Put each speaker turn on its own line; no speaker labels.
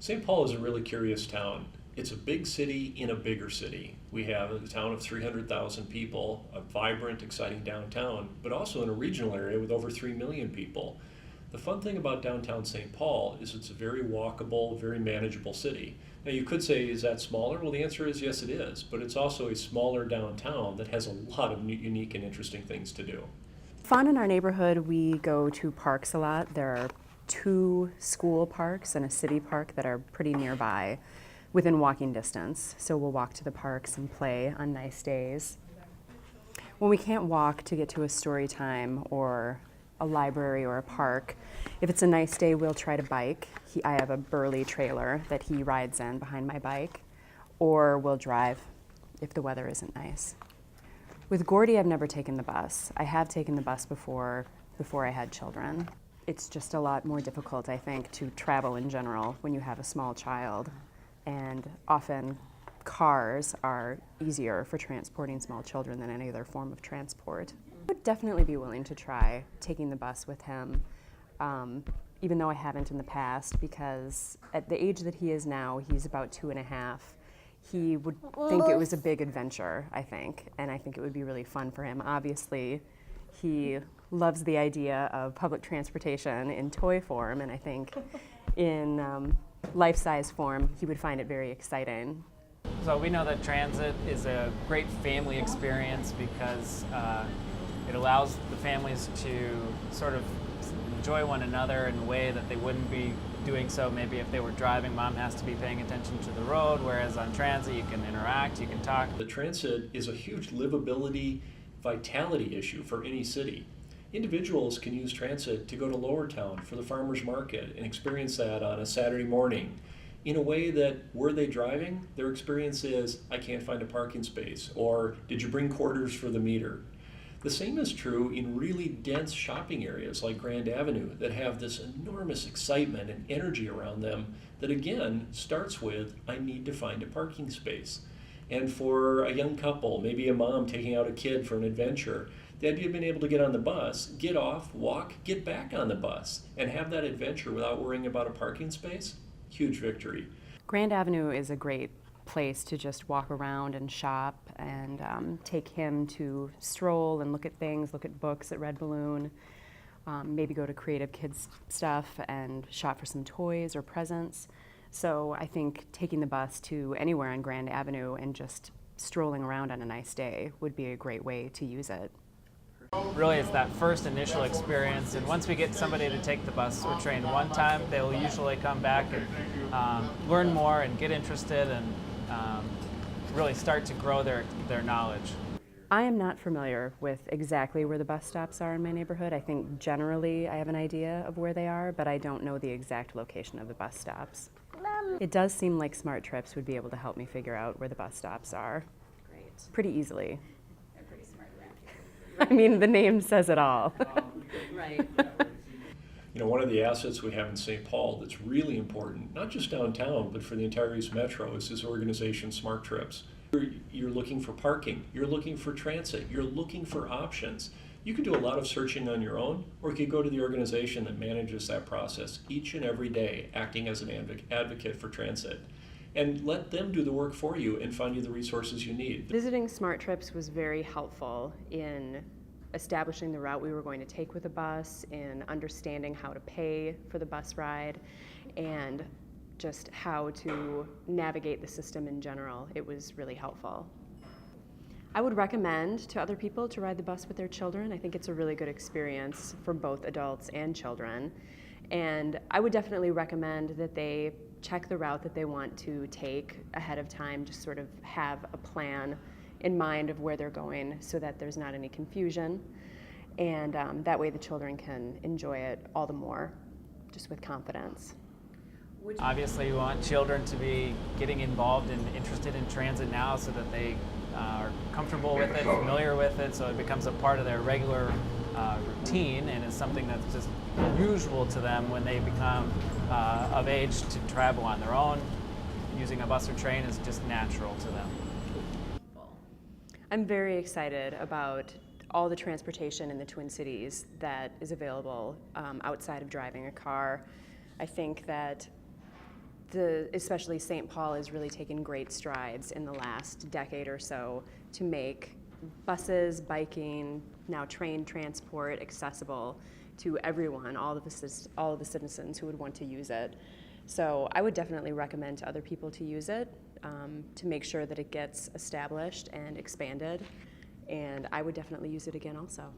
St. Paul is a really curious town. It's a big city in a bigger city. We have a town of 300,000 people, a vibrant, exciting downtown, but also in a regional area with over 3 million people. The fun thing about downtown St. Paul is it's a very walkable, very manageable city. Now you could say, is that smaller? Well, the answer is yes, it is, but it's also a smaller downtown that has a lot of unique and interesting things to do.
Fun in our neighborhood, we go to parks a lot. There are 2 school parks and a city park that are pretty nearby within walking distance. So we'll walk to the parks and play on nice days. When we can't walk to get to a story time or a library or a park, if it's a nice day, we'll try to bike. I have a burly trailer that he rides in behind my bike, or we'll drive if the weather isn't nice. With Gordy, I've never taken the bus. I have taken the bus before I had children. It's just a lot more difficult, I think, to travel in general when you have a small child. And often cars are easier for transporting small children than any other form of transport. I would definitely be willing to try taking the bus with him, even though I haven't in the past, because at the age that he is now, he's about 2.5, he would think it was a big adventure, I think, and I think it would be really fun for him. Obviously, he loves the idea of public transportation in toy form, and I think in life-size form, he would find it very exciting.
So we know that transit is a great family experience because it allows the families to sort of enjoy one another in a way that they wouldn't be doing so maybe if they were driving. Mom has to be paying attention to the road, whereas on transit you can interact, you can talk.
The transit is a huge livability, vitality issue for any city. Individuals can use transit to go to Lower Town for the farmer's market and experience that on a Saturday morning in a way that, were they driving, their experience is, I can't find a parking space, or did you bring quarters for the meter? The same is true in really dense shopping areas like Grand Avenue that have this enormous excitement and energy around them that again starts with, I need to find a parking space. And for a young couple, maybe a mom taking out a kid for an adventure, the idea of being able to get on the bus, get off, walk, get back on the bus, and have that adventure without worrying about a parking space, huge victory.
Grand Avenue is a great place to just walk around and shop and take him to stroll and look at things, look at books at Red Balloon, maybe go to Creative Kids stuff and shop for some toys or presents. So I think taking the bus to anywhere on Grand Avenue and just strolling around on a nice day would be a great way to use it.
Really, it's that first initial experience, and once we get somebody to take the bus or train one time, they'll usually come back and learn more and get interested and really start to grow their knowledge.
I am not familiar with exactly where the bus stops are in my neighborhood. I think generally I have an idea of where they are, but I don't know the exact location of the bus stops. It does seem like Smart Trips would be able to help me figure out where the bus stops are.
Great.
Pretty easily.
They're pretty smart around here.
I mean, the name says it all.
Right.
You know, one of the assets we have in St. Paul that's really important, not just downtown, but for the entire East Metro, is this organization, Smart Trips. You're looking for parking, you're looking for transit, you're looking for options. You can do a lot of searching on your own, or you could go to the organization that manages that process each and every day, acting as an advocate for transit. And let them do the work for you and find you the resources you need.
Visiting Smart Trips was very helpful in establishing the route we were going to take with the bus, in understanding how to pay for the bus ride, and just how to navigate the system in general. It was really helpful. I would recommend to other people to ride the bus with their children. I think it's a really good experience for both adults and children. And I would definitely recommend that they check the route that they want to take ahead of time, just sort of have a plan in mind of where they're going so that there's not any confusion. And that way the children can enjoy it all the more, just with confidence.
Obviously, we want children to be getting involved and interested in transit now so that they are comfortable with it, familiar with it, so it becomes a part of their regular routine and is something that's just usual to them when they become of age to travel on their own. Using a bus or train is just natural to them.
I'm very excited about all the transportation in the Twin Cities that is available outside of driving a car. I think that especially St. Paul has really taken great strides in the last decade or so to make buses, biking, now train transport accessible to everyone, all of the citizens who would want to use it. So I would definitely recommend to other people to use it, to make sure that it gets established and expanded. And I would definitely use it again also.